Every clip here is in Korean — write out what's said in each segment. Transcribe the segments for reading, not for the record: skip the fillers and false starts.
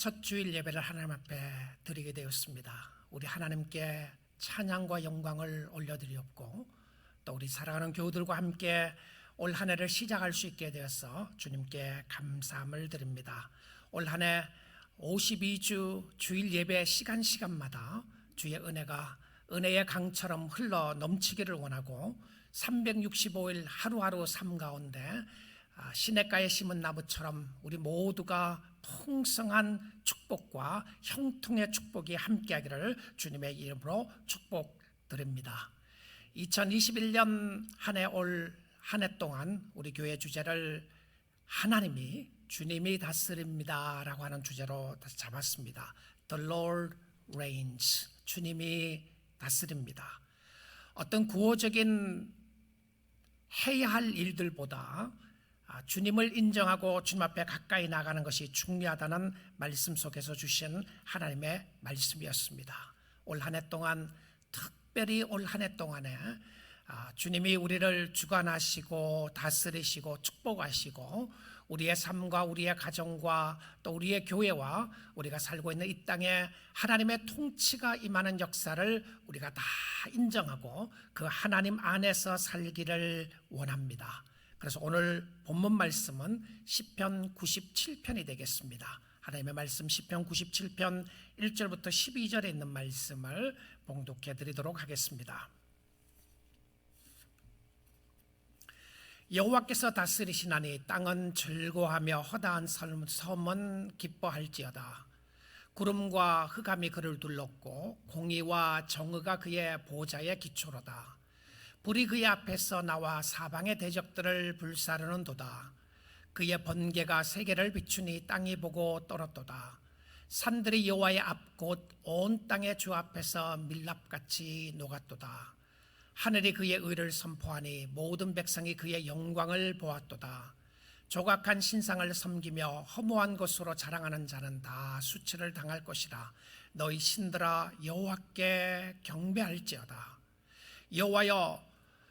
첫 주일 예배를 하나님 앞에 드리게 되었습니다. 우리 하나님께 찬양과 영광을 올려드리옵고 또 우리 사랑하는 교우들과 함께 올 한 해를 시작할 수 있게 되어서 주님께 감사함을 드립니다. 올 한 해 52주 주일 예배 시간마다 주의 은혜가 은혜의 강처럼 흘러 넘치기를 원하고 365일 하루하루 삶 가운데 시냇가에 심은 나무처럼 우리 모두가 풍성한 축복과 형통의 축복이 함께하기를 주님의 이름으로 축복드립니다. 2021년 올 한 해 동안 우리 교회 주제를 하나님이 주님이 다스립니다 라고 하는 주제로 잡았습니다. The Lord reigns. 주님이 다스립니다. 어떤 구호적인 해야 할 일들보다 주님을 인정하고 주님 앞에 가까이 나가는 것이 중요하다는 말씀 속에서 주신 하나님의 말씀이었습니다. 올 한 해 동안, 특별히 올 한 해 동안에 주님이 우리를 주관하시고 다스리시고 축복하시고 우리의 삶과 우리의 가정과 또 우리의 교회와 우리가 살고 있는 이 땅에 하나님의 통치가 임하는 역사를 우리가 다 인정하고 그 하나님 안에서 살기를 원합니다. 그래서 오늘 본문 말씀은 시편 97편이 되겠습니다. 하나님의 말씀 시편 97편 1절부터 12절에 있는 말씀을 봉독해 드리도록 하겠습니다. 여호와께서 다스리시나니 땅은 즐거워하며 허다한 섬은 기뻐할지어다. 구름과 흑암이 그를 둘렀고 공의와 정의가 그의 보좌의 기초로다. 불이 그의 앞에서 나와 사방의 대적들을 불사르는도다. 그의 번개가 세계를 비추니 땅이 보고 떨었도다. 산들이 여호와의 앞 곧 온 땅의 주 앞에서 밀랍같이 녹았도다. 하늘이 그의 의를 선포하니 모든 백성이 그의 영광을 보았도다. 조각한 신상을 섬기며 허무한 것으로 자랑하는 자는 다 수치를 당할 것이라. 너희 신들아 여호와께 경배할지어다. 여호와여,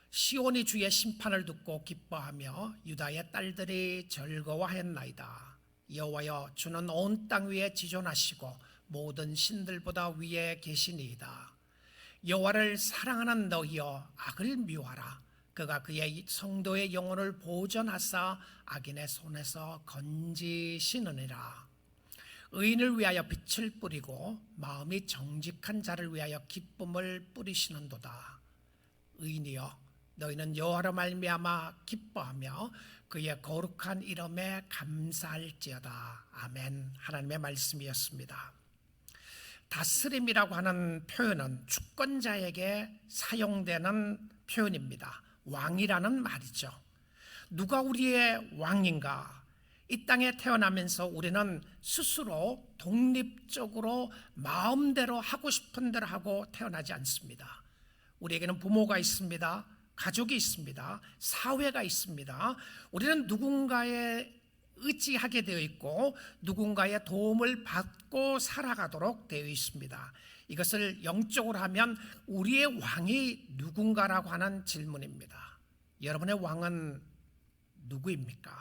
시온이 주의 심판을 듣고 기뻐하며 유다의 딸들이 즐거워하였나이다. 여호와여, 주는 온 땅 위에 지존하시고 모든 신들보다 위에 계시니이다. 여호와를 사랑하는 너희여, 악을 미워하라. 그가 그의 성도의 영혼을 보존하사 악인의 손에서 건지시느니라. 의인을 위하여 빛을 뿌리고 마음이 정직한 자를 위하여 기쁨을 뿌리시는도다. 의인이여, 너희는 여호와로 말미암아 기뻐하며 그의 거룩한 이름에 감사할지어다. 아멘. 하나님의 말씀이었습니다. 다스림이라고 하는 표현은 주권자에게 사용되는 표현입니다. 왕이라는 말이죠. 누가 우리의 왕인가? 이 땅에 태어나면서 우리는 스스로 독립적으로 마음대로 하고 싶은 대로 하고 태어나지 않습니다. 우리에게는 부모가 있습니다. 가족이 있습니다. 사회가 있습니다. 우리는 누군가의 의지하게 되어 있고 누군가의 도움을 받고 살아가도록 되어 있습니다. 이것을 영적으로 하면 우리의 왕이 누군가라고 하는 질문입니다. 여러분의 왕은 누구입니까?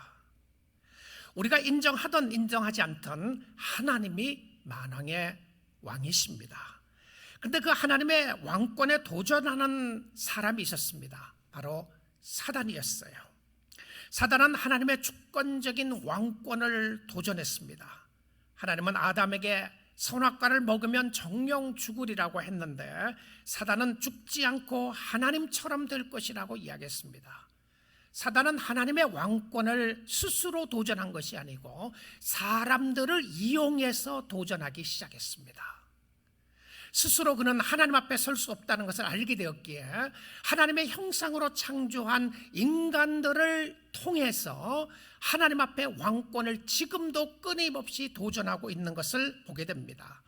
우리가 인정하든 인정하지 않든 하나님이 만왕의 왕이십니다. 그런데 그 하나님의 왕권에 도전하는 사람이 있었습니다. 바로 사단이었어요. 사단은 하나님의 주권적인 왕권을 도전했습니다. 하나님은 아담에게 선악과를 먹으면 정령 죽으리라고 했는데 사단은 죽지 않고 하나님처럼 될 것이라고 이야기했습니다. 사단은 하나님의 왕권을 스스로 도전한 것이 아니고 사람들을 이용해서 도전하기 시작했습니다. 스스로 그는 하나님 앞에 설 수 없다는 것을 알게 되었기에 하나님의 형상으로 창조한 인간들을 통해서 하나님 앞에 왕권을 지금도 끊임없이 도전하고 있는 것을 보게 됩니다.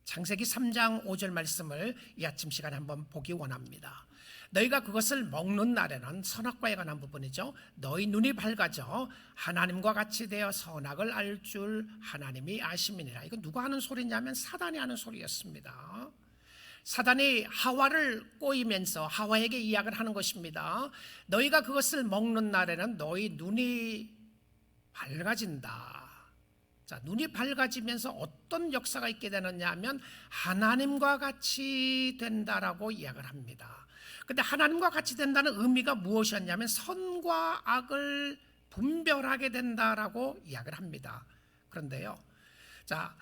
창세기 3장 5절 말씀을 이 아침 시간에 한번 보기 원합니다. 너희가 그것을 먹는 날에는, 선악과에 관한 부분이죠, 너희 눈이 밝아져 하나님과 같이 되어 선악을 알 줄 하나님이 아심이니라. 이거 누가 하는 소리냐면 사단이 하는 소리였습니다. 사단이 하와를 꼬이면서 하와에게 이야기를 하는 것입니다. 너희가 그것을 먹는 날에는 너희 눈이 밝아진다. 자, 눈이 밝아지면서 어떤 역사가 있게 되느냐 하면 하나님과 같이 된다라고 이야기를 합니다. 근데 하나님과 같이 된다는 의미가 무엇이었냐면 선과 악을 분별하게 된다라고 이야기를 합니다. 그런데요, 자,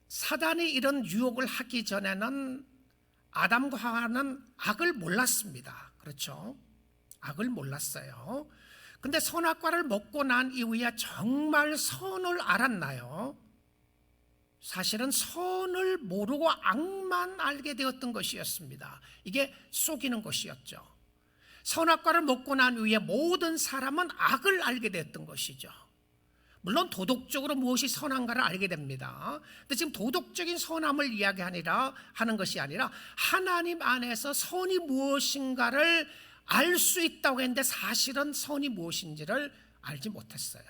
사단이 이런 유혹을 하기 전에는 아담과 하와는 악을 몰랐습니다. 그렇죠? 악을 몰랐어요. 근데 선악과를 먹고 난 이후에 정말 선을 알았나요? 사실은 선을 모르고 악만 알게 되었던 것이었습니다. 이게 속이는 것이었죠. 선악과를 먹고 난 이후에 모든 사람은 악을 알게 되었던 것이죠. 물론 도덕적으로 무엇이 선한가를 알게 됩니다. 근데 지금 도덕적인 선함을 하는 것이 아니라 하나님 안에서 선이 무엇인가를 알 수 있다고 했는데 사실은 선이 무엇인지를 알지 못했어요.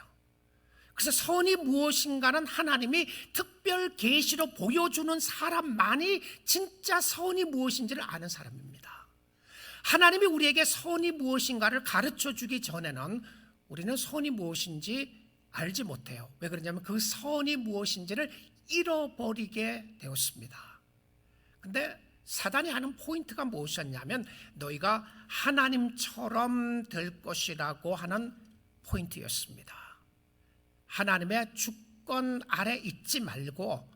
그래서 선이 무엇인가는 하나님이 특별 계시로 보여주는 사람만이 진짜 선이 무엇인지를 아는 사람입니다. 하나님이 우리에게 선이 무엇인가를 가르쳐 주기 전에는 우리는 선이 무엇인지 알지 못해요. 왜 그러냐면 그 선이 무엇인지를 잃어버리게 되었습니다. 근데 사단이 하는 포인트가 무엇이었냐면 너희가 하나님처럼 될 것이라고 하는 포인트였습니다. 하나님의 주권 아래 있지 말고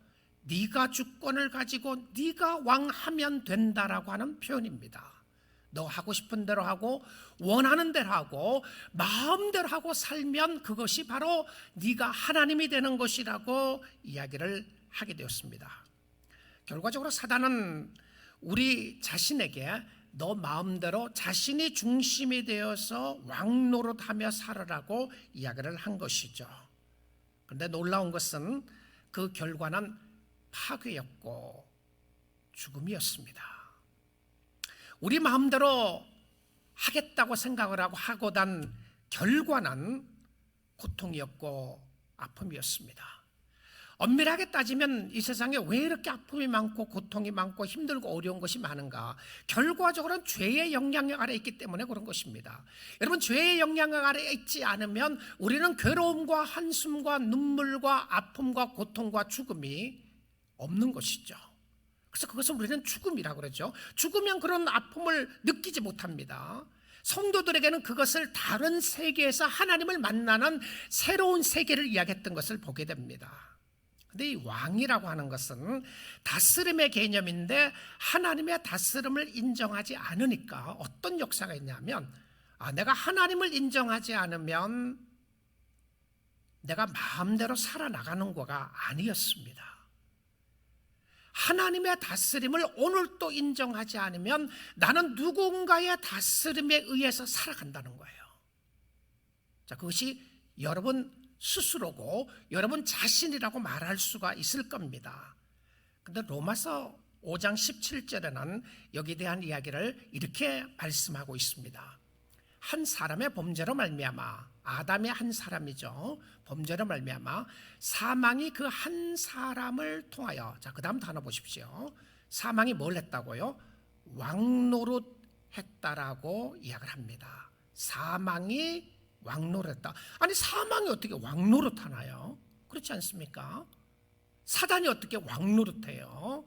네가 주권을 가지고 네가 왕하면 된다라고 하는 표현입니다. 너 하고 싶은 대로 하고 원하는 대로 하고 마음대로 하고 살면 그것이 바로 네가 하나님이 되는 것이라고 이야기를 하게 되었습니다. 결과적으로 사단은 우리 자신에게 너 마음대로 자신이 중심이 되어서 왕노릇하며 살아라고 이야기를 한 것이죠. 그런데 놀라운 것은 그 결과는 파괴였고 죽음이었습니다. 우리 마음대로 하겠다고 생각을 하고 난 결과는 고통이었고 아픔이었습니다. 엄밀하게 따지면 이 세상에 왜 이렇게 아픔이 많고 고통이 많고 힘들고 어려운 것이 많은가? 결과적으로는 죄의 영향력 아래 있기 때문에 그런 것입니다. 여러분, 죄의 영향력 아래 있지 않으면 우리는 괴로움과 한숨과 눈물과 아픔과 고통과 죽음이 없는 것이죠. 그래서 그것을 우리는 죽음이라고 그러죠. 죽으면 그런 아픔을 느끼지 못합니다. 성도들에게는 그것을 다른 세계에서 하나님을 만나는 새로운 세계를 이야기했던 것을 보게 됩니다. 근데 이 왕이라고 하는 것은 다스림의 개념인데 하나님의 다스림을 인정하지 않으니까 어떤 역사가 있냐면 내가 하나님을 인정하지 않으면 내가 마음대로 살아나가는 거가 아니었습니다. 하나님의 다스림을 오늘 또 인정하지 않으면 나는 누군가의 다스림에 의해서 살아간다는 거예요. 자, 그것이 여러분 스스로고 여러분 자신이라고 말할 수가 있을 겁니다. 근데 로마서 5장 17절에는 여기에 대한 이야기를 이렇게 말씀하고 있습니다. 한 사람의 범죄로 말미암아, 아담의 한 사람이죠. 범죄로 말미암아 사망이 그 한 사람을 통하여, 자, 그 다음 단어 보십시오. 사망이 뭘 했다고요? 왕노릇 했다라고 이야기를 합니다. 사망이 왕노릇했다. 아니, 사망이 어떻게 왕노릇 하나요? 그렇지 않습니까? 사단이 어떻게 왕노릇해요?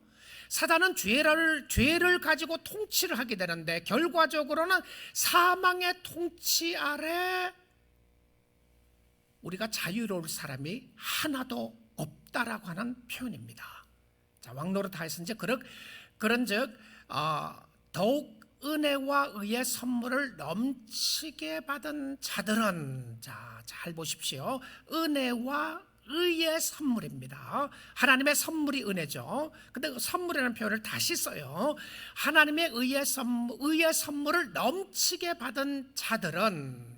사단은 죄를 가지고 통치를 하게 되는데 결과적으로는 사망의 통치 아래 우리가 자유로울 사람이 하나도 없다라고 하는 표현입니다. 자, 왕노릇하였은지 그런즉 더욱 은혜와 의의 선물을 넘치게 받은 자들은, 자, 잘 보십시오. 은혜와 의의 선물입니다. 하나님의 선물이 은혜죠. 근데 선물이라는 표현을 다시 써요. 하나님의 의의 선물을 넘치게 받은 자들은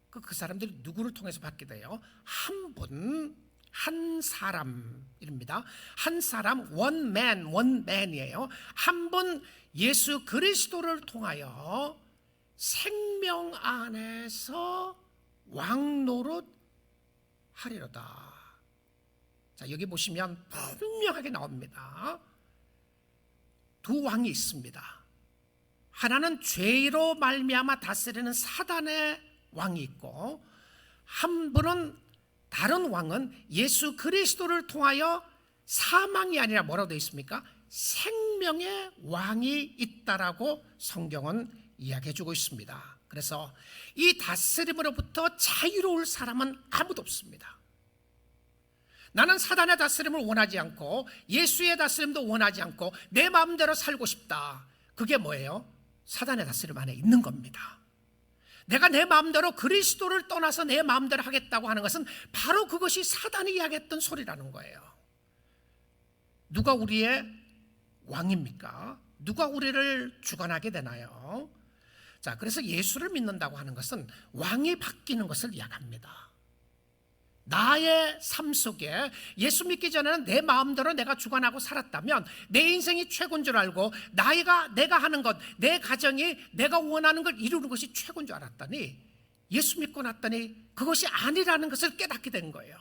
그 사람들이 누구를 통해서 받게 돼요? 한 분, 한 사람입니다. 한 사람, one man이에요. 한 분 예수 그리스도를 통하여 생명 안에서 왕노릇 하리로다. 자, 여기 보시면 분명하게 나옵니다. 두 왕이 있습니다. 하나는 죄로 말미암아 다스리는 사단의 왕이 있고, 한 분은 다른 왕은 예수 그리스도를 통하여 사망이 아니라 뭐라고 되어 있습니까? 생명의 왕이 있다라고 성경은 이야기해 주고 있습니다. 그래서 이 다스림으로부터 자유로울 사람은 아무도 없습니다. 나는 사단의 다스림을 원하지 않고 예수의 다스림도 원하지 않고 내 마음대로 살고 싶다. 그게 뭐예요? 사단의 다스림 안에 있는 겁니다. 내가 내 마음대로 그리스도를 떠나서 내 마음대로 하겠다고 하는 것은 바로 그것이 사단이 이야기했던 소리라는 거예요. 누가 우리의 왕입니까? 누가 우리를 주관하게 되나요? 자, 그래서 예수를 믿는다고 하는 것은 왕이 바뀌는 것을 이야기합니다. 나의 삶 속에 예수 믿기 전에는 내 마음대로 내가 주관하고 살았다면 내 인생이 최고인 줄 알고 내가 하는 것, 내 가정이 내가 원하는 걸 이루는 것이 최고인 줄 알았더니 예수 믿고 났더니 그것이 아니라는 것을 깨닫게 된 거예요.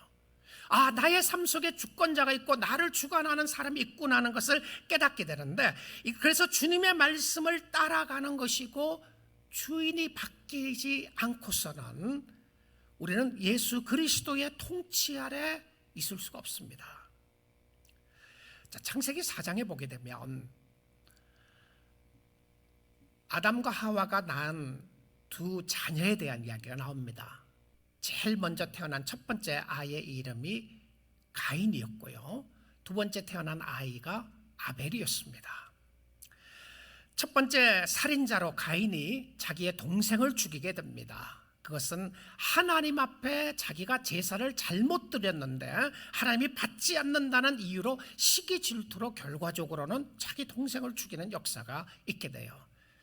아, 나의 삶 속에 주권자가 있고 나를 주관하는 사람이 있구나 하는 것을 깨닫게 되는데, 그래서 주님의 말씀을 따라가는 것이고 주인이 바뀌지 않고서는 우리는 예수 그리스도의 통치 아래 있을 수가 없습니다. 자, 창세기 4장에 보게 되면 아담과 하와가 낳은 두 자녀에 대한 이야기가 나옵니다. 제일 먼저 태어난 첫 번째 아이의 이름이 가인이었고요, 두 번째 태어난 아이가 아벨이었습니다. 첫 번째 살인자로 가인이 자기의 동생을 죽이게 됩니다. 그것은 하나님 앞에 자기가 제사를 잘못 드렸는데 하나님이 받지 않는다는 이유로 시기 질투로 결과적으로는 자기 동생을 죽이는 역사가 있게 돼요.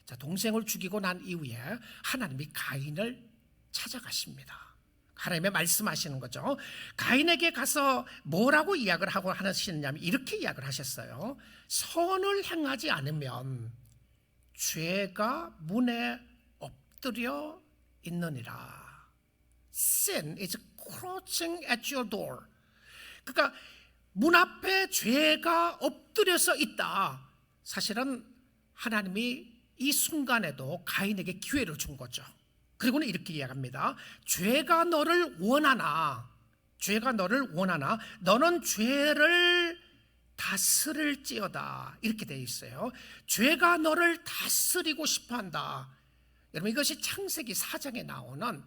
자, 동생을 죽이고 난 이후에 하나님이 가인을 찾아가십니다. 하나님의 말씀하시는 거죠. 가인에게 가서 뭐라고 이야기를 하고 하시느냐면 이렇게 이야기를 하셨어요. 선을 행하지 않으면 죄가 문에 엎드려 있느니라. Sin is crouching at your door. 그러니까 문 앞에 죄가 엎드려서 있다. 사실은 하나님이 이 순간에도 가인에게 기회를 준 거죠. 그리고는 이렇게 이야기합니다. 죄가 너를 원하나 너는 죄를 다스릴지어다. 이렇게 되어 있어요. 죄가 너를 다스리고 싶어한다. 여러분, 이것이 창세기 4장에 나오는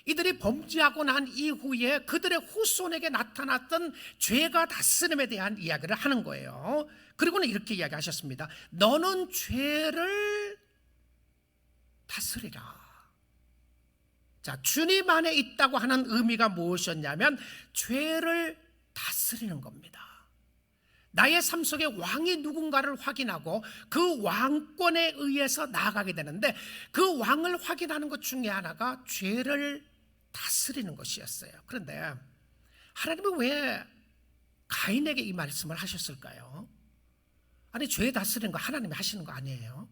이들이 범죄하고 난 이후에 그들의 후손에게 나타났던 죄가 다스림에 대한 이야기를 하는 거예요. 그리고는 이렇게 이야기하셨습니다. 너는 죄를 다스리라. 자, 주님 안에 있다고 하는 의미가 무엇이었냐면 죄를 다스리는 겁니다. 나의 삶 속에 왕이 누군가를 확인하고 그 왕권에 의해서 나아가게 되는데, 그 왕을 확인하는 것 중에 하나가 죄를 다스리는 것이었어요. 그런데 하나님은 왜 가인에게 이 말씀을 하셨을까요? 아니, 죄 다스리는 거 하나님이 하시는 거 아니에요?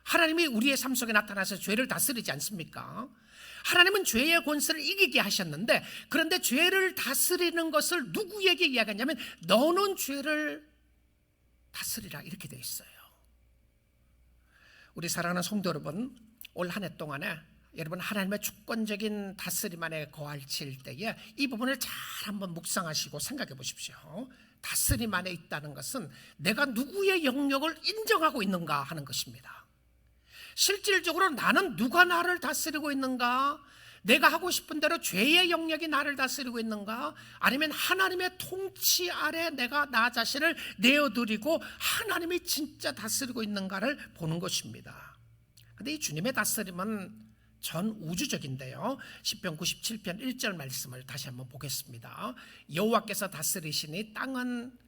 하나님이 우리의 삶 속에 나타나서 죄를 다스리지 않습니까? 하나님은 죄의 권세를 이기게 하셨는데, 그런데 죄를 다스리는 것을 누구에게 이야기하냐면 너는 죄를 다스리라, 이렇게 되어 있어요. 우리 사랑하는 성도 여러분, 올 한 해 동안에 여러분 하나님의 주권적인 다스림 안에 거하실 때에 이 부분을 잘 한번 묵상하시고 생각해 보십시오. 다스림 안에 있다는 것은 내가 누구의 영역을 인정하고 있는가 하는 것입니다. 실질적으로 나는 누가 나를 다스리고 있는가? 내가 하고 싶은 대로 죄의 영역이 나를 다스리고 있는가? 아니면 하나님의 통치 아래 내가 나 자신을 내어드리고 하나님이 진짜 다스리고 있는가를 보는 것입니다. 그런데 이 주님의 다스림은 전 우주적인데요. 시편 97편 1절 말씀을 다시 한번 보겠습니다. 여호와께서 다스리시니 땅은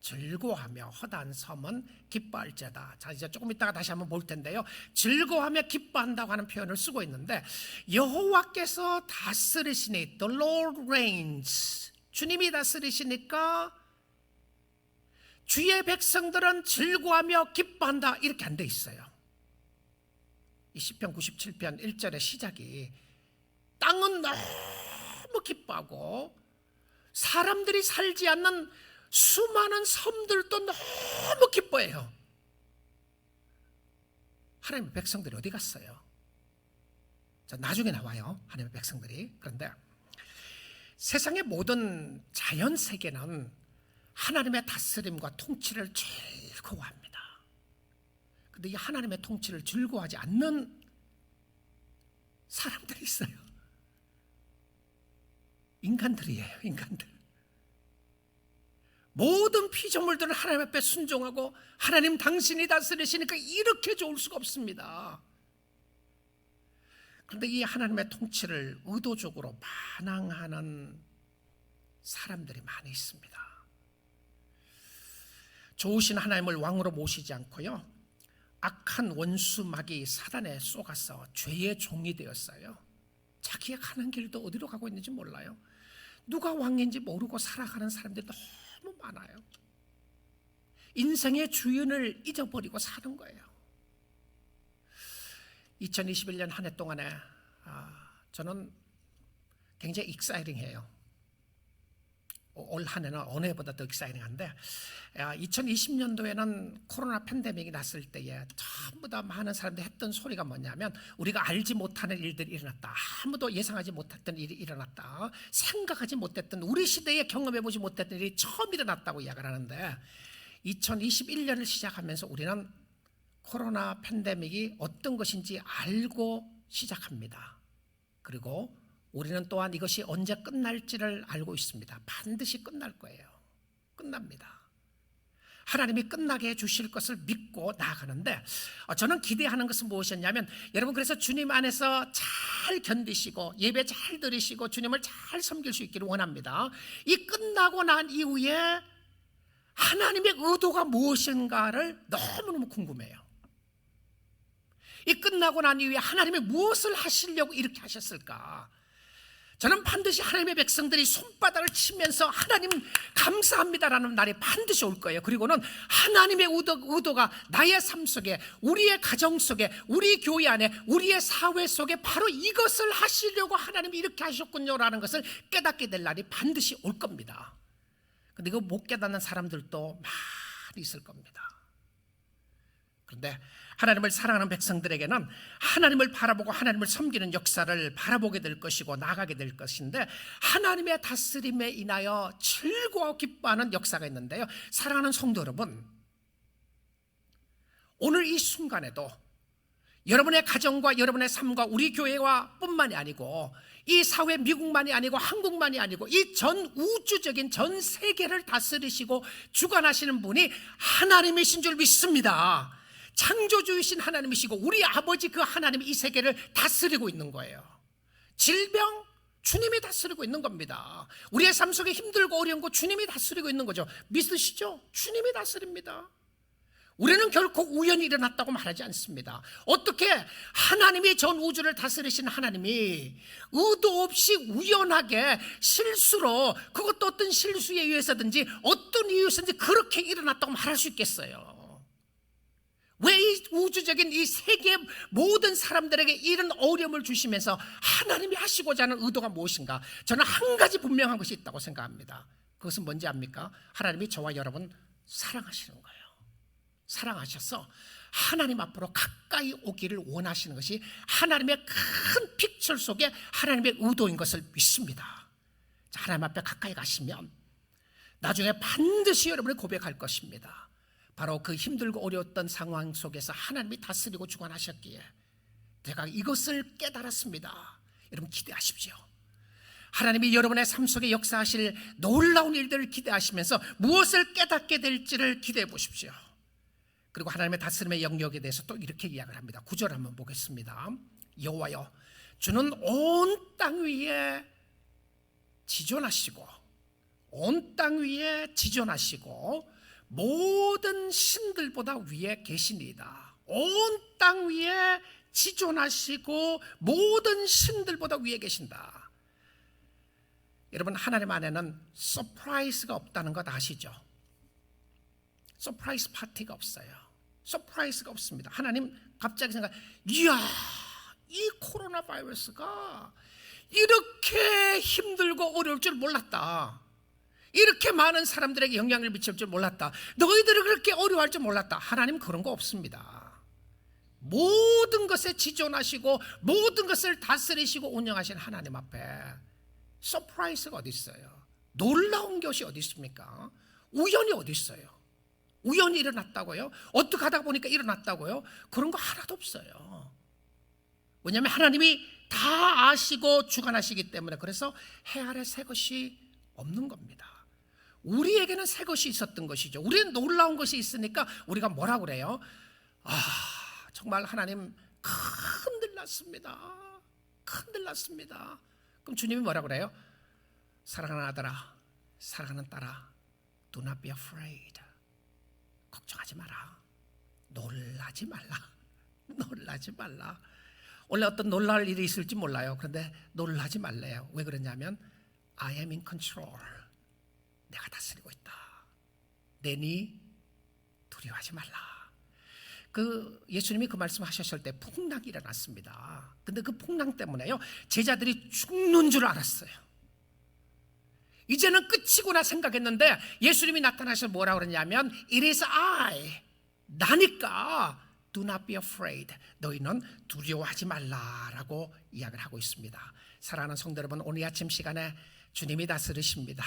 즐거워하며 허다한 섬은 기뻐할지어다. 자, 이제 조금 있다가 다시 한번 볼 텐데요. 즐거워하며 기뻐한다고 하는 표현을 쓰고 있는데, 여호와께서 다스리시니 The Lord reigns, 주님이 다스리시니까 주의 백성들은 즐거워하며 기뻐한다, 이렇게 안 돼 있어요. 이 시편 97편 1절의 시작이 땅은 너무 기뻐하고 사람들이 살지 않는 수많은 섬들도 너무 기뻐해요. 하나님의 백성들이 어디 갔어요? 자, 나중에 나와요, 하나님의 백성들이. 그런데 세상의 모든 자연 세계는 하나님의 다스림과 통치를 즐거워합니다. 그런데 이 하나님의 통치를 즐거워하지 않는 사람들이 있어요. 인간들이에요, 인간들. 모든 피조물들은 하나님 앞에 순종하고 하나님 당신이 다스리시니까 이렇게 좋을 수가 없습니다. 그런데 이 하나님의 통치를 의도적으로 반항하는 사람들이 많이 있습니다. 좋으신 하나님을 왕으로 모시지 않고요, 악한 원수 마귀 사단에 속아서 죄의 종이 되었어요. 자기가 가는 길도 어디로 가고 있는지 몰라요. 누가 왕인지 모르고 살아가는 사람들이 너무 많아요. 인생의 주인을 잊어버리고 사는 거예요. 2021년 한 해 동안에 저는 굉장히 익사이팅해요. 올 한 해는 어느 해보다 더 익사이팅한데, 2020년도에는 코로나 팬데믹이 났을 때에 전부 다 많은 사람들이 했던 소리가 뭐냐면, 우리가 알지 못하는 일들이 일어났다, 아무도 예상하지 못했던 일이 일어났다, 생각하지 못했던, 우리 시대에 경험해보지 못했던 일이 처음 일어났다고 이야기를 하는데, 2021년을 시작하면서 우리는 코로나 팬데믹이 어떤 것인지 알고 시작합니다. 그리고 우리는 또한 이것이 언제 끝날지를 알고 있습니다. 반드시 끝날 거예요. 끝납니다. 하나님이 끝나게 해주실 것을 믿고 나아가는데, 저는 기대하는 것은 무엇이었냐면, 여러분, 그래서 주님 안에서 잘 견디시고 예배 잘 드리시고 주님을 잘 섬길 수 있기를 원합니다. 이 끝나고 난 이후에 하나님의 의도가 무엇인가를 너무너무 궁금해요. 이 끝나고 난 이후에 하나님이 무엇을 하시려고 이렇게 하셨을까? 저는 반드시 하나님의 백성들이 손바닥을 치면서 하나님 감사합니다라는 날이 반드시 올 거예요. 그리고는 하나님의 의도가 나의 삶 속에, 우리의 가정 속에, 우리 교회 안에, 우리의 사회 속에 바로 이것을 하시려고 하나님이 이렇게 하셨군요라는 것을 깨닫게 될 날이 반드시 올 겁니다. 근데 이거 못 깨닫는 사람들도 많이 있을 겁니다. 그런데 하나님을 사랑하는 백성들에게는 하나님을 바라보고 하나님을 섬기는 역사를 바라보게 될 것이고 나가게 될 것인데, 하나님의 다스림에 인하여 즐거워 기뻐하는 역사가 있는데요, 사랑하는 성도 여러분, 오늘 이 순간에도 여러분의 가정과 여러분의 삶과 우리 교회와 뿐만이 아니고, 이 사회, 미국만이 아니고 한국만이 아니고 이 전 우주적인 전 세계를 다스리시고 주관하시는 분이 하나님이신 줄 믿습니다. 창조주이신 하나님이시고 우리 아버지 그 하나님이 이 세계를 다스리고 있는 거예요. 질병, 주님이 다스리고 있는 겁니다. 우리의 삶 속에 힘들고 어려운 거 주님이 다스리고 있는 거죠. 믿으시죠? 주님이 다스립니다. 우리는 결코 우연히 일어났다고 말하지 않습니다. 어떻게 하나님이 전 우주를 다스리신 하나님이 의도 없이 우연하게 실수로, 그것도 어떤 실수에 의해서든지 어떤 이유에서든지 그렇게 일어났다고 말할 수 있겠어요? 왜 이 우주적인 이 세계 모든 사람들에게 이런 어려움을 주시면서 하나님이 하시고자 하는 의도가 무엇인가? 저는 한 가지 분명한 것이 있다고 생각합니다. 그것은 뭔지 압니까? 하나님이 저와 여러분 사랑하시는 거예요. 사랑하셔서 하나님 앞으로 가까이 오기를 원하시는 것이 하나님의 큰 픽처 속에 하나님의 의도인 것을 믿습니다. 자, 하나님 앞에 가까이 가시면 나중에 반드시 여러분이 고백할 것입니다. 바로 그 힘들고 어려웠던 상황 속에서 하나님이 다스리고 주관하셨기에 제가 이것을 깨달았습니다. 여러분 기대하십시오. 하나님이 여러분의 삶 속에 역사하실 놀라운 일들을 기대하시면서 무엇을 깨닫게 될지를 기대해 보십시오. 그리고 하나님의 다스림의 영역에 대해서 또 이렇게 이야기를 합니다. 9절 한번 보겠습니다. 여호와여, 주는 온 땅 위에 지존하시고, 온 땅 위에 지존하시고 모든 신들보다 위에 계시니이다. 온 땅 위에 지존하시고 모든 신들보다 위에 계신다. 여러분, 하나님 안에는 서프라이즈가 없다는 것 아시죠? 서프라이즈 파티가 없어요. 서프라이즈가 없습니다. 하나님 갑자기 이야, 이 코로나 바이러스가 이렇게 힘들고 어려울 줄 몰랐다. 이렇게 많은 사람들에게 영향을 미칠 줄 몰랐다. 너희들을 그렇게 어려워할 줄 몰랐다. 하나님 그런 거 없습니다. 모든 것에 지존하시고 모든 것을 다스리시고 운영하신 하나님 앞에 서프라이즈가 어디 있어요? 놀라운 것이 어디 있습니까? 우연이 어디 있어요? 우연히 일어났다고요? 어떻게 하다 보니까 일어났다고요? 그런 거 하나도 없어요. 왜냐하면 하나님이 다 아시고 주관하시기 때문에. 그래서 해 아래 새 것이 없는 겁니다. 우리에게는 새 것이 있었던 것이죠. 우리는 놀라운 것이 있으니까 우리가 뭐라고 그래요? 정말 하나님 큰일 났습니다. 큰일 났습니다. 그럼 주님이 뭐라고 그래요? 사랑하는 아들아, 사랑하는 딸아, do not be afraid. 걱정하지 마라. 놀라지 말라. 놀라지 말라. 원래 어떤 놀랄 일이 있을지 몰라요. 그런데 놀라지 말래요. 왜 그러냐면 I am in control. 내가 다스리고 있다. 내니 두려워하지 말라. 예수님이 그 말씀하셨을 때 풍랑이 일어났습니다. 근데 그 풍랑 때문에요, 제자들이 죽는 줄 알았어요. 이제는 끝이구나 생각했는데 예수님이 나타나셔서 뭐라고 그러냐면 It is I. 나니까 Do not be afraid. 너희는 두려워하지 말라라고 이야기를 하고 있습니다. 사랑하는 성도 여러분, 오늘 아침 시간에 주님이 다스리십니다.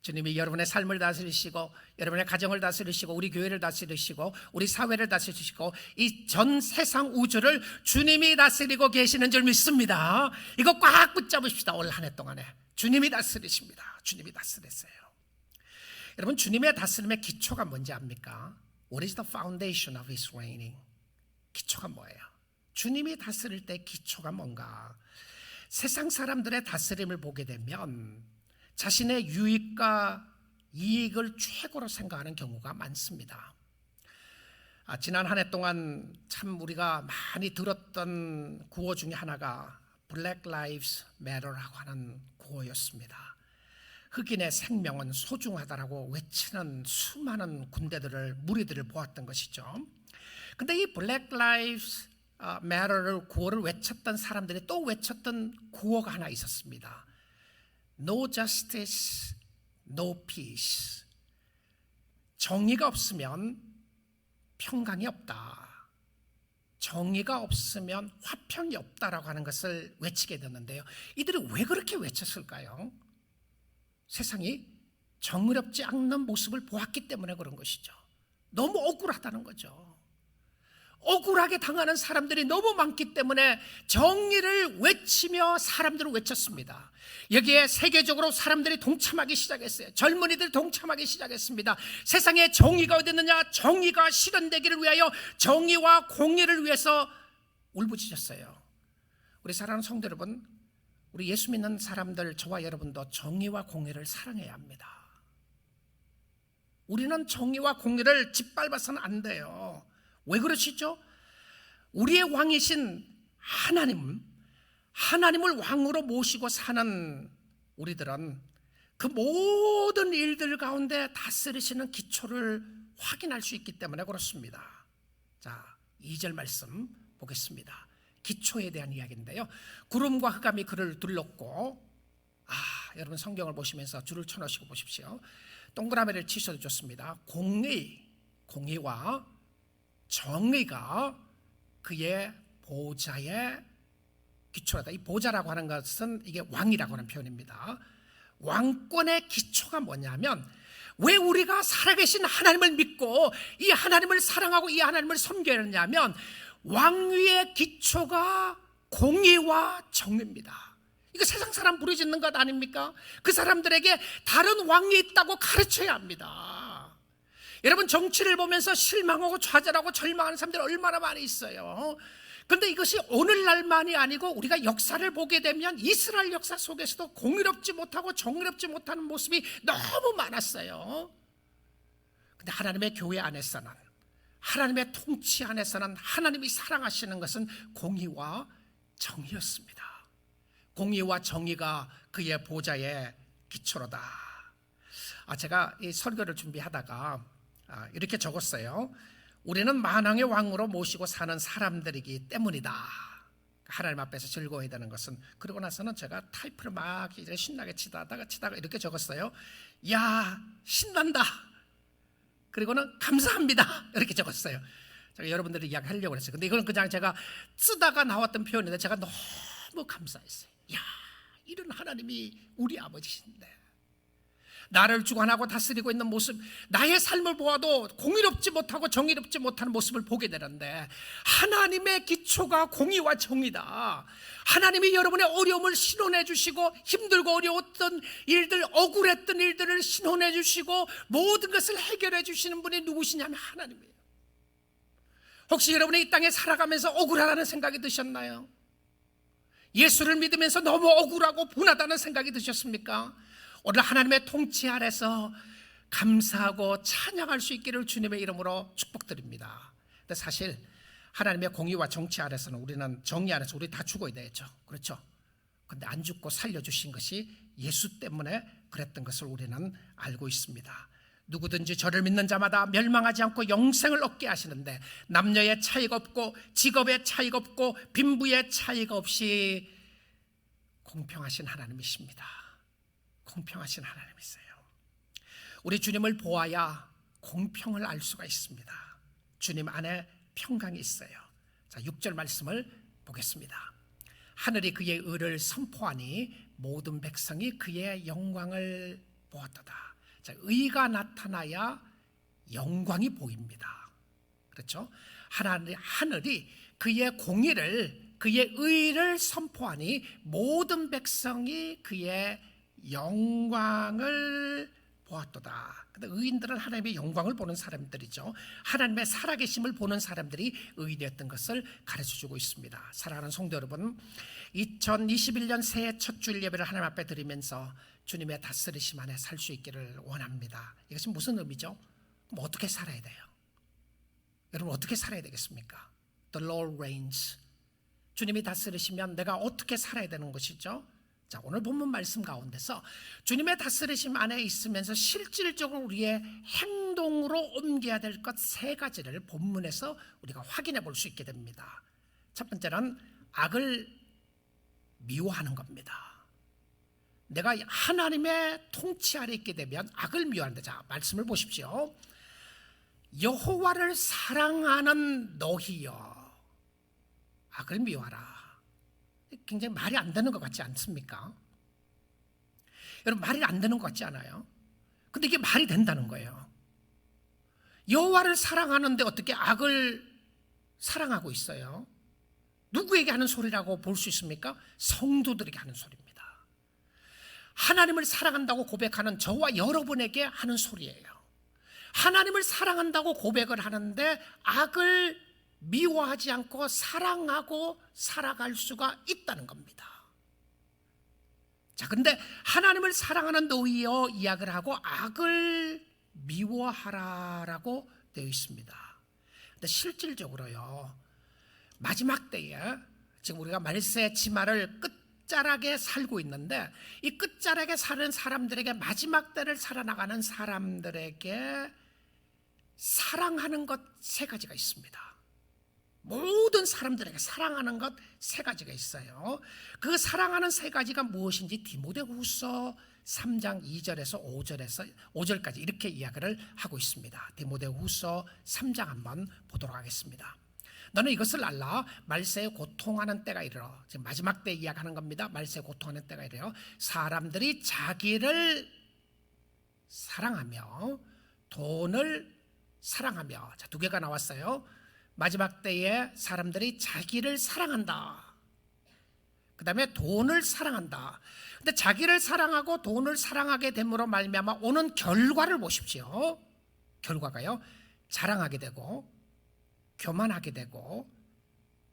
주님이 여러분의 삶을 다스리시고 여러분의 가정을 다스리시고 우리 교회를 다스리시고 우리 사회를 다스리시고 이 전 세상 우주를 주님이 다스리고 계시는 줄 믿습니다. 이거 꽉 붙잡으십시다. 올 한 해 동안에 주님이 다스리십니다. 주님이 다스리세요. 여러분, 주님의 다스림의 기초가 뭔지 압니까? What is the foundation of His reigning? 기초가 뭐예요? 주님이 다스릴 때 기초가 뭔가? 세상 사람들의 다스림을 보게 되면 자신의 유익과 이익을 최고로 생각하는 경우가 많습니다. 지난 한 해 동안 참 우리가 많이 들었던 구호 중에 하나가 Black Lives Matter라고 하는 구호였습니다. 흑인의 생명은 소중하다라고 외치는 수많은 군대들을, 무리들을 보았던 것이죠. 근데 이 Black Lives Matter를 구호를 외쳤던 사람들이 또 외쳤던 구호가 하나 있었습니다. No justice, no peace. 정의가 없으면 평강이 없다. 정의가 없으면 화평이 없다라고 하는 것을 외치게 됐는데요. 이들이 왜 그렇게 외쳤을까요? 세상이 정의롭지 않는 모습을 보았기 때문에 그런 것이죠. 너무 억울하다는 거죠. 억울하게 당하는 사람들이 너무 많기 때문에 정의를 외치며 사람들을 외쳤습니다. 여기에 세계적으로 사람들이 동참하기 시작했어요. 젊은이들이 동참하기 시작했습니다. 세상에 정의가 어디 있느냐? 정의가 실현되기를 위하여 정의와 공의를 위해서 울부짖었어요. 우리 사랑하는 성도 여러분, 우리 예수 믿는 사람들, 저와 여러분도 정의와 공의를 사랑해야 합니다. 우리는 정의와 공의를 짓밟아서는 안 돼요. 왜 그러시죠? 우리의 왕이신 하나님을 왕으로 모시고 사는 우리들은 그 모든 일들 가운데 다스리시는 기초를 확인할 수 있기 때문에 그렇습니다. 자, 2절 말씀 보겠습니다. 기초에 대한 이야기인데요. 구름과 흑암이 그를 둘렀고, 여러분 성경을 보시면서 줄을 쳐놓으시고 보십시오. 동그라미를 치셔도 좋습니다. 공의와 정의가 그의 보좌의 기초라다. 이 보좌라고 하는 것은 이게 왕이라고 하는 표현입니다. 왕권의 기초가 뭐냐면, 왜 우리가 살아계신 하나님을 믿고 이 하나님을 사랑하고 이 하나님을 섬겨야 하냐면 왕위의 기초가 공의와 정의입니다. 이거 세상 사람 부르짖는 것 아닙니까? 그 사람들에게 다른 왕이 있다고 가르쳐야 합니다. 여러분, 정치를 보면서 실망하고 좌절하고 절망하는 사람들이 얼마나 많이 있어요. 그런데 이것이 오늘날만이 아니고 우리가 역사를 보게 되면 이스라엘 역사 속에서도 공의롭지 못하고 정의롭지 못하는 모습이 너무 많았어요. 그런데 하나님의 교회 안에서는, 하나님의 통치 안에서는 하나님이 사랑하시는 것은 공의와 정의였습니다. 공의와 정의가 그의 보좌의 기초로다. 제가 이 설교를 준비하다가 이렇게 적었어요. 우리는 만왕의 왕으로 모시고 사는 사람들이기 때문이다. 하나님 앞에서 즐거워해야 되는 것은. 그러고 나서는 제가 타이프를 막 이제 신나게 치다가 이렇게 적었어요. 야, 신난다. 그리고는 감사합니다. 이렇게 적었어요. 제가 여러분들이 이야기하려고 했어요. 근데 이거는 그냥 제가 쓰다가 나왔던 표현인데 제가 너무 감사했어요. 야, 이런 하나님이 우리 아버지신데 나를 주관하고 다스리고 있는 모습, 나의 삶을 보아도 공의롭지 못하고 정의롭지 못하는 모습을 보게 되는데 하나님의 기초가 공의와 정의다. 하나님이 여러분의 어려움을 신원해 주시고 힘들고 어려웠던 일들, 억울했던 일들을 신원해 주시고 모든 것을 해결해 주시는 분이 누구시냐면 하나님이에요. 혹시 여러분이 이 땅에 살아가면서 억울하다는 생각이 드셨나요? 예수를 믿으면서 너무 억울하고 분하다는 생각이 드셨습니까? 오늘 하나님의 통치 아래서 감사하고 찬양할 수 있기를 주님의 이름으로 축복드립니다. 근데 사실 하나님의 공의와 정치 아래서는 우리는 정의 아래서 우리 다 죽어야 되죠. 그렇죠? 근데 안 죽고 살려주신 것이 예수 때문에 그랬던 것을 우리는 알고 있습니다. 누구든지 저를 믿는 자마다 멸망하지 않고 영생을 얻게 하시는데 남녀의 차이가 없고 직업의 차이가 없고 빈부의 차이가 없이 공평하신 하나님이십니다. 공평하신 하나님이세요. 우리 주님을 보아야 공평을 알 수가 있습니다. 주님 안에 평강이 있어요. 자, 6절 말씀을 보겠습니다. 하늘이 그의 의를 선포하니 모든 백성이 그의 영광을 보았도다. 자, 의가 나타나야 영광이 보입니다. 그렇죠? 하늘이 그의 공의를, 그의 의를 선포하니 모든 백성이 그의 영광을 보았도다. 근데 의인들은 하나님의 영광을 보는 사람들이죠. 하나님의 살아계심을 보는 사람들이 의인이었던 것을 가르쳐주고 있습니다. 사랑하는 성도 여러분, 2021년 새해 첫 주일 예배를 하나님 앞에 드리면서 주님의 다스리심 안에 살 수 있기를 원합니다. 이것이 무슨 의미죠? 그럼 어떻게 살아야 돼요? 여러분 어떻게 살아야 되겠습니까? The Lord reigns. 주님이 다스리시면 내가 어떻게 살아야 되는 것이죠? 자, 오늘 본문 말씀 가운데서 주님의 다스리심 안에 있으면서 실질적으로 우리의 행동으로 옮겨야 될 것 세 가지를 본문에서 우리가 확인해 볼 수 있게 됩니다. 첫 번째는 악을 미워하는 겁니다. 내가 하나님의 통치 아래 있게 되면 악을 미워하는데, 자, 말씀을 보십시오. 여호와를 사랑하는 너희여 악을 미워하라. 굉장히 말이 안 되는 것 같지 않습니까? 여러분 말이 안 되는 것 같지 않아요? 근데 이게 말이 된다는 거예요. 여호와를 사랑하는데 어떻게 악을 사랑하고 있어요? 누구에게 하는 소리라고 볼 수 있습니까? 성도들에게 하는 소리입니다. 하나님을 사랑한다고 고백하는 저와 여러분에게 하는 소리예요. 하나님을 사랑한다고 고백을 하는데 악을 미워하지 않고 사랑하고 살아갈 수가 있다는 겁니다. 자, 근데 하나님을 사랑하는 너희여 이야기를 하고 악을 미워하라라고 되어 있습니다. 근데 실질적으로요, 마지막 때에 지금 우리가 말세 지마를 끝자락에 살고 있는데 이 끝자락에 사는 사람들에게, 마지막 때를 살아나가는 사람들에게 사랑하는 것 세 가지가 있습니다. 모든 사람들에게 사랑하는 것 세 가지가 있어요. 그 사랑하는 세 가지가 무엇인지 디모데후서 3장 2절에서 5절까지 이렇게 이야기를 하고 있습니다. 디모데후서 3장 한번 보도록 하겠습니다. 너는 이것을 알라. 말세에 고통하는 때가 이르러. 지금 마지막 때 이야기하는 겁니다. 말세에 고통하는 때가 이르러 사람들이 자기를 사랑하며 돈을 사랑하며. 자, 두 개가 나왔어요. 마지막 때에 사람들이 자기를 사랑한다. 그 다음에 돈을 사랑한다. 근데 자기를 사랑하고 돈을 사랑하게 됨으로 말미암아 오는 결과를 보십시오. 결과가요, 자랑하게 되고 교만하게 되고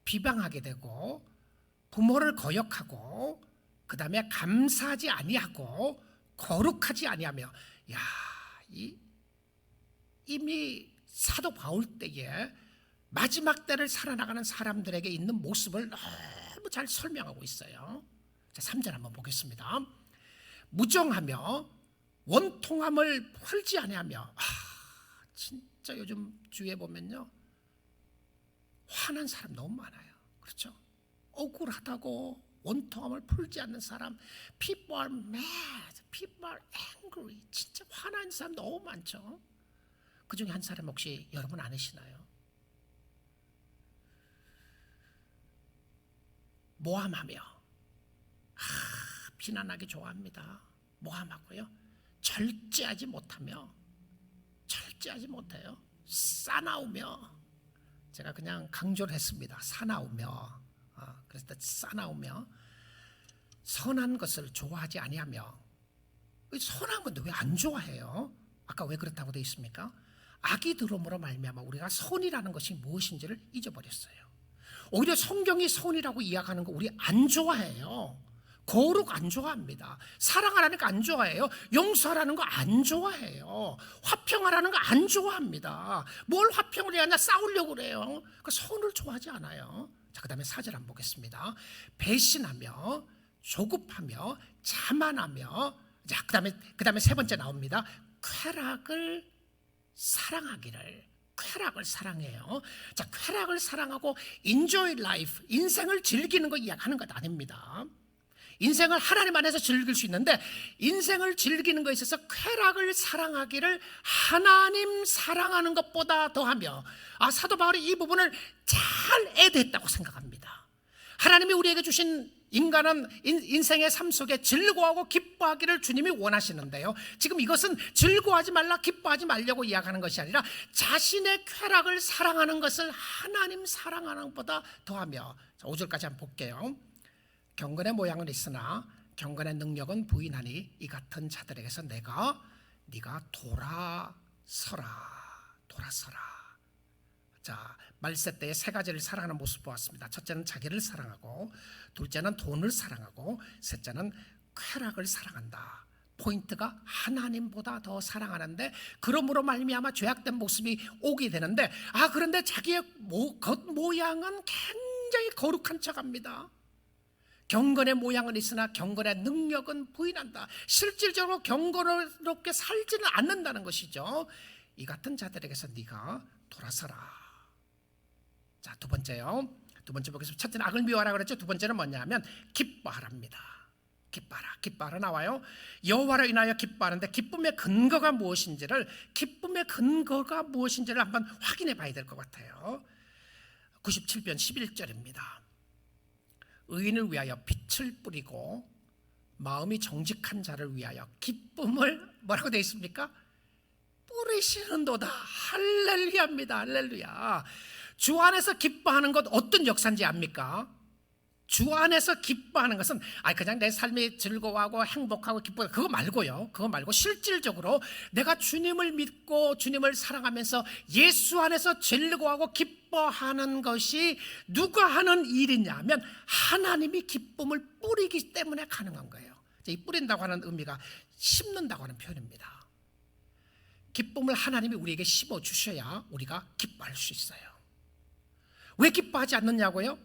비방하게 되고 부모를 거역하고 그 다음에 감사하지 아니하고 거룩하지 아니하며. 야, 이미 사도 바울 때에 마지막 때를 살아나가는 사람들에게 있는 모습을 너무 잘 설명하고 있어요. 자, 3절 한번 보겠습니다. 무정하며 원통함을 풀지 아니하며. 진짜 요즘 주위에 보면요, 화난 사람 너무 많아요. 그렇죠? 억울하다고 원통함을 풀지 않는 사람, people are mad, people are angry. 진짜 화난 사람 너무 많죠. 그 중에 한 사람 혹시 여러분 아니시나요? 모함하며, 비난하기 좋아합니다. 모함하고요. 절제하지 못해요. 싸나우며, 제가 그냥 강조를 했습니다. 사나우며, 그래서 싸나우며, 선한 것을 좋아하지 아니하며. 선한 건데 왜 안 좋아해요? 아까 왜 그렇다고 되어 있습니까? 악이 들음으로 말미암아 우리가 선이라는 것이 무엇인지를 잊어버렸어요. 오히려 성경이 선이라고 이야기하는 거 우리 안 좋아해요. 거룩 안 좋아합니다. 사랑하라는 거 안 좋아해요. 용서하라는 거 안 좋아해요. 화평하라는 거 안 좋아합니다. 뭘 화평을 해야 하냐, 싸우려고 그래요. 그 선을 좋아하지 않아요. 자, 그 다음에 4절 한번 보겠습니다. 배신하며, 조급하며, 자만하며, 자, 그 다음에 세 번째 나옵니다. 쾌락을 사랑하기를. 쾌락을 사랑해요. 자, 쾌락을 사랑하고 enjoy life, 인생을 즐기는 거 이야기하는 것 아닙니다. 인생을 하나님 안에서 즐길 수 있는데, 인생을 즐기는 것에 있어서 쾌락을 사랑하기를 하나님 사랑하는 것보다 더하며, 사도 바울이 이 부분을 잘 애대했다고 생각합니다. 하나님이 우리에게 주신 인간은 인생의 삶 속에 즐거워하고 기뻐하기를 주님이 원하시는데요, 지금 이것은 즐거워하지 말라, 기뻐하지 말려고 이야기하는 것이 아니라 자신의 쾌락을 사랑하는 것을 하나님 사랑하는 것보다 더하며. 자, 5절까지 한번 볼게요. 경건의 모양은 있으나 경건의 능력은 부인하니 이 같은 자들에게서 네가 돌아서라. 자, 말세 때에 세 가지를 사랑하는 모습 보았습니다. 첫째는 자기를 사랑하고, 둘째는 돈을 사랑하고, 셋째는 쾌락을 사랑한다. 포인트가 하나님보다 더 사랑하는데, 그러므로 말미암아 죄악된 모습이 오게 되는데, 그런데 자기의 겉모양은 굉장히 거룩한 척합니다. 경건의 모양은 있으나 경건의 능력은 부인한다. 실질적으로 경건스럽게 살지는 않는다는 것이죠. 이 같은 자들에게서 네가 돌아서라. 자, 두 번째요. 두 번째 보겠습니다. 첫째는 악을 미워하라 그랬죠. 두 번째는 뭐냐면 기뻐하랍니다. 기뻐하라 나와요. 여호와로 인하여 기뻐하는데 기쁨의 근거가 무엇인지를 한번 확인해 봐야 될 것 같아요. 97편 11절입니다. 의인을 위하여 빛을 뿌리고 마음이 정직한 자를 위하여 기쁨을 뭐라고 되어 있습니까? 뿌리시는도다. 할렐루야입니다. 할렐루야. 주 안에서 기뻐하는 것 어떤 역사인지 압니까? 주 안에서 기뻐하는 것은 그냥 내 삶이 즐거워하고 행복하고 기뻐, 그거 말고 실질적으로 내가 주님을 믿고 주님을 사랑하면서 예수 안에서 즐거워하고 기뻐하는 것이 누가 하는 일이냐면 하나님이 기쁨을 뿌리기 때문에 가능한 거예요. 이 뿌린다고 하는 의미가 심는다고 하는 표현입니다. 기쁨을 하나님이 우리에게 심어 주셔야 우리가 기뻐할 수 있어요. 왜 기뻐하지 않느냐고요?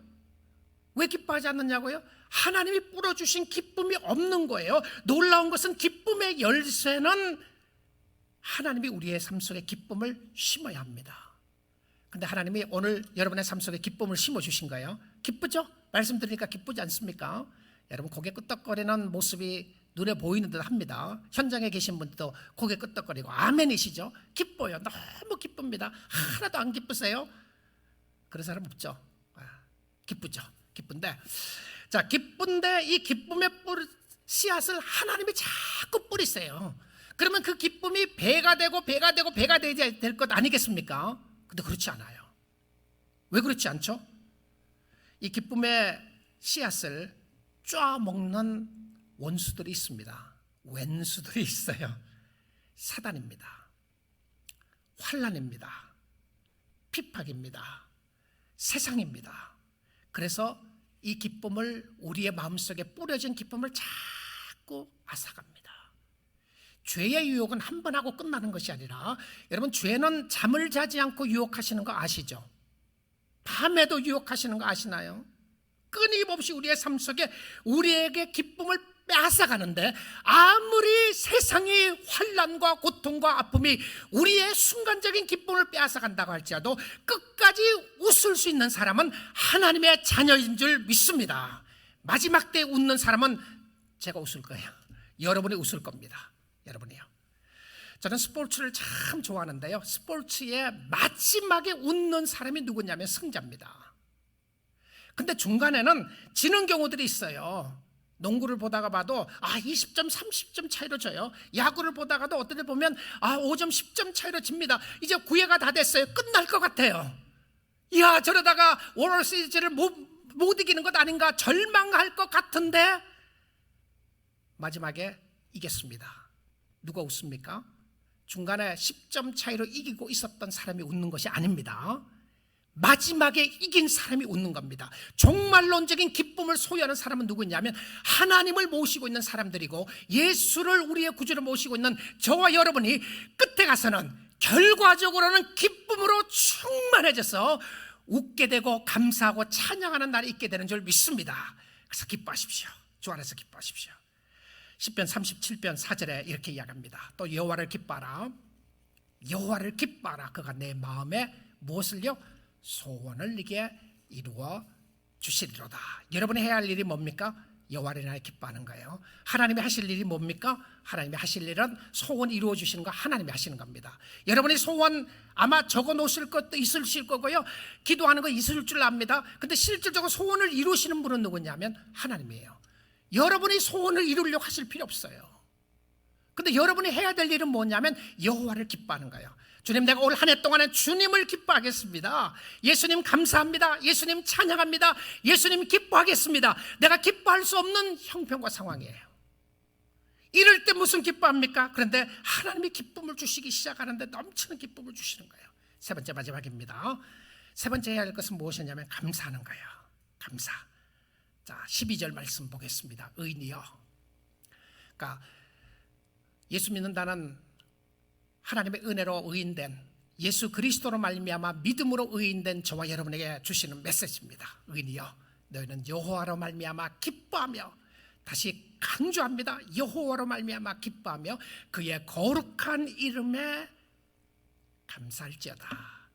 하나님이 뿌려주신 기쁨이 없는 거예요. 놀라운 것은 기쁨의 열쇠는 하나님이 우리의 삶 속에 기쁨을 심어야 합니다. 그런데 하나님이 오늘 여러분의 삶 속에 기쁨을 심어주신 거예요. 기쁘죠? 말씀 들으니까 기쁘지 않습니까? 여러분 고개 끄덕거리는 모습이 눈에 보이는 듯 합니다. 현장에 계신 분들도 고개 끄덕거리고 아멘이시죠? 기뻐요. 너무 기쁩니다. 하나도 안 기쁘세요? 그런 사람 없죠? 기쁘죠? 기쁜데 이 기쁨의 씨앗을 하나님이 자꾸 뿌리세요. 그러면 그 기쁨이 배가 되고 배가 되어야 될 것 아니겠습니까? 근데 그렇지 않아요. 왜 그렇지 않죠? 이 기쁨의 씨앗을 쪼아먹는 원수들이 있습니다. 왼수들이 있어요. 사단입니다. 환난입니다. 핍박입니다. 세상입니다. 그래서 이 기쁨을, 우리의 마음속에 뿌려진 기쁨을 자꾸 앗아갑니다. 죄의 유혹은 한 번 하고 끝나는 것이 아니라, 여러분 죄는 잠을 자지 않고 유혹하시는 거 아시죠? 밤에도 유혹하시는 거 아시나요? 끊임없이 우리의 삶 속에 우리에게 기쁨을 빼앗아가는데, 아무리 세상이 환난과 고통과 아픔이 우리의 순간적인 기쁨을 빼앗아간다고 할지라도 끝까지 웃을 수 있는 사람은 하나님의 자녀인 줄 믿습니다. 마지막 때 웃는 사람은 제가 웃을 거예요. 여러분이 웃을 겁니다. 여러분이요. 저는 스포츠를 참 좋아하는데요, 스포츠의 마지막에 웃는 사람이 누구냐면 승자입니다. 근데 중간에는 지는 경우들이 있어요. 농구를 보다가 봐도 20점 30점 차이로 져요. 야구를 보다가도 어떤 데 보면 5점 10점 차이로 집니다. 이제 9회가 다 됐어요. 끝날 것 같아요. 이야, 저러다가 월드 시리즈를 못 이기는 것 아닌가 절망할 것 같은데 마지막에 이겼습니다. 누가 웃습니까? 중간에 10점 차이로 이기고 있었던 사람이 웃는 것이 아닙니다. 마지막에 이긴 사람이 웃는 겁니다. 종말론적인 기쁨을 소유하는 사람은 누구냐면 하나님을 모시고 있는 사람들이고 예수를 우리의 구주로 모시고 있는 저와 여러분이 끝에 가서는 결과적으로는 기쁨으로 충만해져서 웃게 되고 감사하고 찬양하는 날이 있게 되는 줄 믿습니다. 그래서 기뻐하십시오. 주 안에서 기뻐하십시오. 시편 37편 4절에 이렇게 이야기합니다. 또 여호와를 기뻐하라. 여호와를 기뻐하라. 그가 내 마음에 무엇을요? 소원을 네게 이루어 주시리로다. 여러분이 해야 할 일이 뭡니까? 여호와를 인하여 기뻐하는 거예요. 하나님이 하실 일이 뭡니까? 하나님이 하실 일은 소원 이루어 주시는 거 하나님이 하시는 겁니다. 여러분이 소원 아마 적어 놓으실 것도 있으실 거고요. 기도하는 거 있을 줄 압니다. 근데 실질적으로 소원을 이루시는 분은 누구냐면 하나님이에요. 여러분이 소원을 이루려고 하실 필요 없어요. 근데 여러분이 해야 될 일은 뭐냐면 여호와를 기뻐하는 거예요. 주님, 내가 올 한 해 동안에 주님을 기뻐하겠습니다. 예수님 감사합니다. 예수님 찬양합니다. 예수님 기뻐하겠습니다. 내가 기뻐할 수 없는 형편과 상황이에요. 이럴 때 무슨 기뻐합니까? 그런데 하나님이 기쁨을 주시기 시작하는데 넘치는 기쁨을 주시는 거예요. 세 번째 마지막입니다. 세 번째 해야 할 것은 무엇이냐면 감사하는 거예요. 감사. 자, 12절 말씀 보겠습니다. 의인이여. 그러니까 예수 믿는다는 하나님의 은혜로 의인된 예수 그리스도로 말미암아 믿음으로 의인된 저와 여러분에게 주시는 메시지입니다. 의인이여, 너희는 여호와로 말미암아 기뻐하며, 다시 강조합니다. 여호와로 말미암아 기뻐하며 그의 거룩한 이름에 감사할지어다.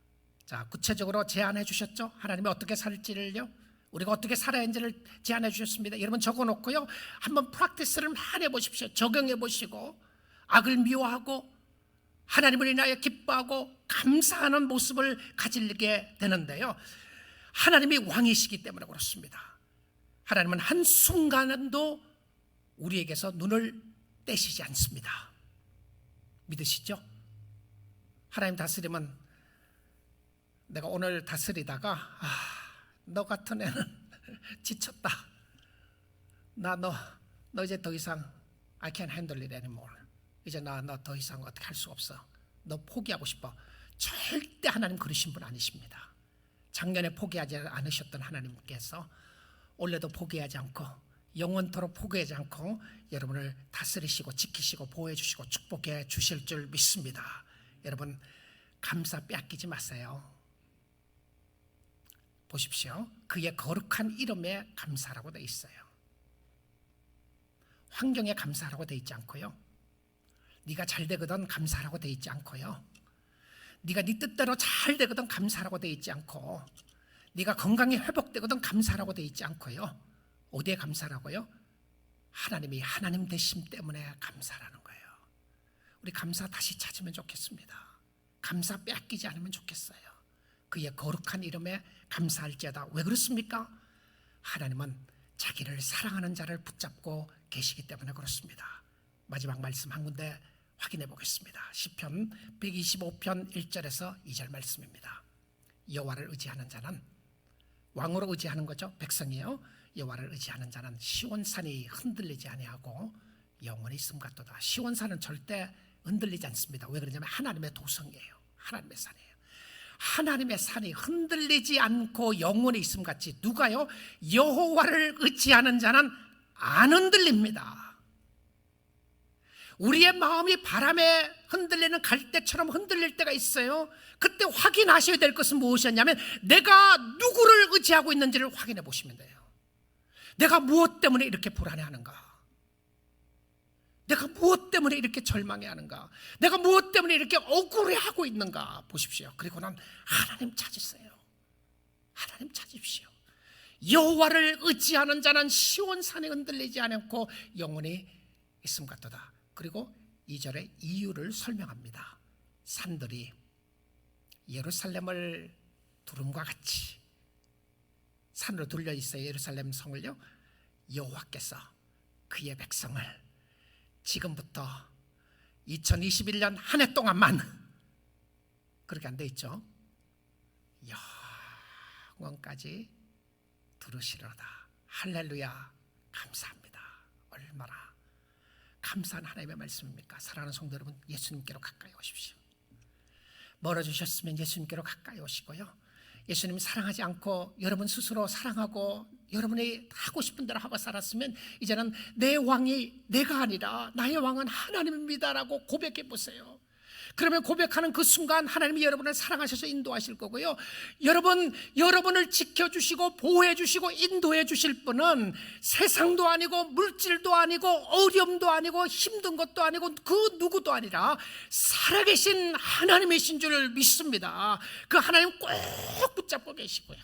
자, 구체적으로 제안해 주셨죠? 하나님이 어떻게 살지를요, 우리가 어떻게 살아야 하는지를 제안해 주셨습니다. 여러분 적어놓고요, 한번 프랙티스를 많이 해보십시오. 적용해 보시고 악을 미워하고 하나님을 인하여 기뻐하고 감사하는 모습을 가지게 되는데요, 하나님이 왕이시기 때문에 그렇습니다. 하나님은 한순간도 우리에게서 눈을 떼시지 않습니다. 믿으시죠? 하나님 다스리면, 내가 오늘 다스리다가 너 같은 애는 지쳤다, 너 이제 더 이상 I can't handle it anymore, 이제 너 더 이상 어떻게 할 수 없어, 너 포기하고 싶어. 절대 하나님 그러신 분 아니십니다. 작년에 포기하지 않으셨던 하나님께서 올해도 포기하지 않고 영원토록 포기하지 않고 여러분을 다스리시고 지키시고 보호해 주시고 축복해 주실 줄 믿습니다. 여러분 감사 빼앗기지 마세요. 보십시오. 그의 거룩한 이름에 감사라고 되어 있어요. 환경에 감사라고 되어 있지 않고요, 네가 잘 되거든 감사라고 되어 있지 않고요, 네가 네 뜻대로 잘 되거든 감사라고 되어 있지 않고, 네가 건강이 회복되거든 감사라고 되어 있지 않고요, 어디에 감사라고요? 하나님이 하나님 되심 때문에 감사라는 거예요. 우리 감사 다시 찾으면 좋겠습니다. 감사 빼앗기지 않으면 좋겠어요. 그의 거룩한 이름에 감사할지어다. 왜 그렇습니까? 하나님은 자기를 사랑하는 자를 붙잡고 계시기 때문에 그렇습니다. 마지막 말씀 한 군데 확인해 보겠습니다. 시편 125편 1절에서 2절 말씀입니다. 여호와를 의지하는 자는, 왕으로 의지하는 거죠, 백성이요, 여호와를 의지하는 자는 시온산이 흔들리지 아니하고 영원히 있음 같도다. 시온산은 절대 흔들리지 않습니다. 왜 그러냐면 하나님의 도성이에요. 하나님의 산이에요. 하나님의 산이 흔들리지 않고 영원히 있음 같이 누가요? 여호와를 의지하는 자는 안 흔들립니다. 우리의 마음이 바람에 흔들리는 갈대처럼 흔들릴 때가 있어요. 그때 확인하셔야 될 것은 무엇이었냐면 내가 누구를 의지하고 있는지를 확인해 보시면 돼요. 내가 무엇 때문에 이렇게 불안해하는가? 내가 무엇 때문에 이렇게 절망해하는가? 내가 무엇 때문에 이렇게 억울해하고 있는가? 보십시오. 그리고는 하나님 찾으세요. 하나님 찾으십시오. 여호와를 의지하는 자는 시온산에 흔들리지 않고 영원히 있음 같도다. 그리고 2절에 이유를 설명합니다. 산들이 예루살렘을 두름과 같이 산으로 둘려 있어요. 예루살렘 성을요, 여호와께서 그의 백성을 지금부터 2021년 한 해 동안만 그렇게 안 돼 있죠. 영원까지 들으시로다. 할렐루야. 감사합니다. 얼마나 감사한 하나님의 말씀입니까? 사랑하는 성도 여러분, 예수님께로 가까이 오십시오. 멀어지셨으면 예수님께로 가까이 오시고요, 예수님이 사랑하지 않고 여러분 스스로 사랑하고 여러분이 하고 싶은 대로 하고 살았으면 이제는 내 왕이 내가 아니라 나의 왕은 하나님입니다라고 고백해 보세요. 그러면 고백하는 그 순간 하나님이 여러분을 사랑하셔서 인도하실 거고요, 여러분을 지켜주시고 보호해주시고 인도해주실 분은 세상도 아니고 물질도 아니고 어려움도 아니고 힘든 것도 아니고 그 누구도 아니라 살아계신 하나님이신 줄 믿습니다. 그 하나님 꼭 붙잡고 계시고요,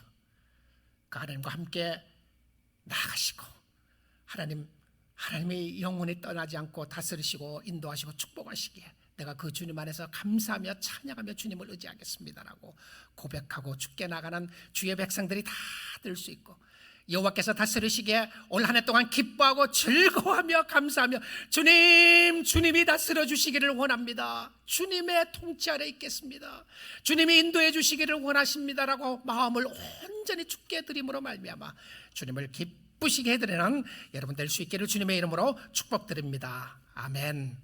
그 하나님과 함께 나아가시고 하나님이 영원히 떠나지 않고 다스리시고 인도하시고 축복하시기에 내가 그 주님 안에서 감사하며 찬양하며 주님을 의지하겠습니다라고 고백하고 죽게 나가는 주의 백성들이 다 될 수 있고, 여호와께서 다스리시기에 올 한 해 동안 기뻐하고 즐거워하며 감사하며 주님이 다스려 주시기를 원합니다. 주님의 통치 아래 있겠습니다. 주님이 인도해 주시기를 원하십니다라고 마음을 온전히 주께 드림으로 말미암아 주님을 기쁘시게 해드리는 여러분 될 수 있기를 주님의 이름으로 축복드립니다. 아멘.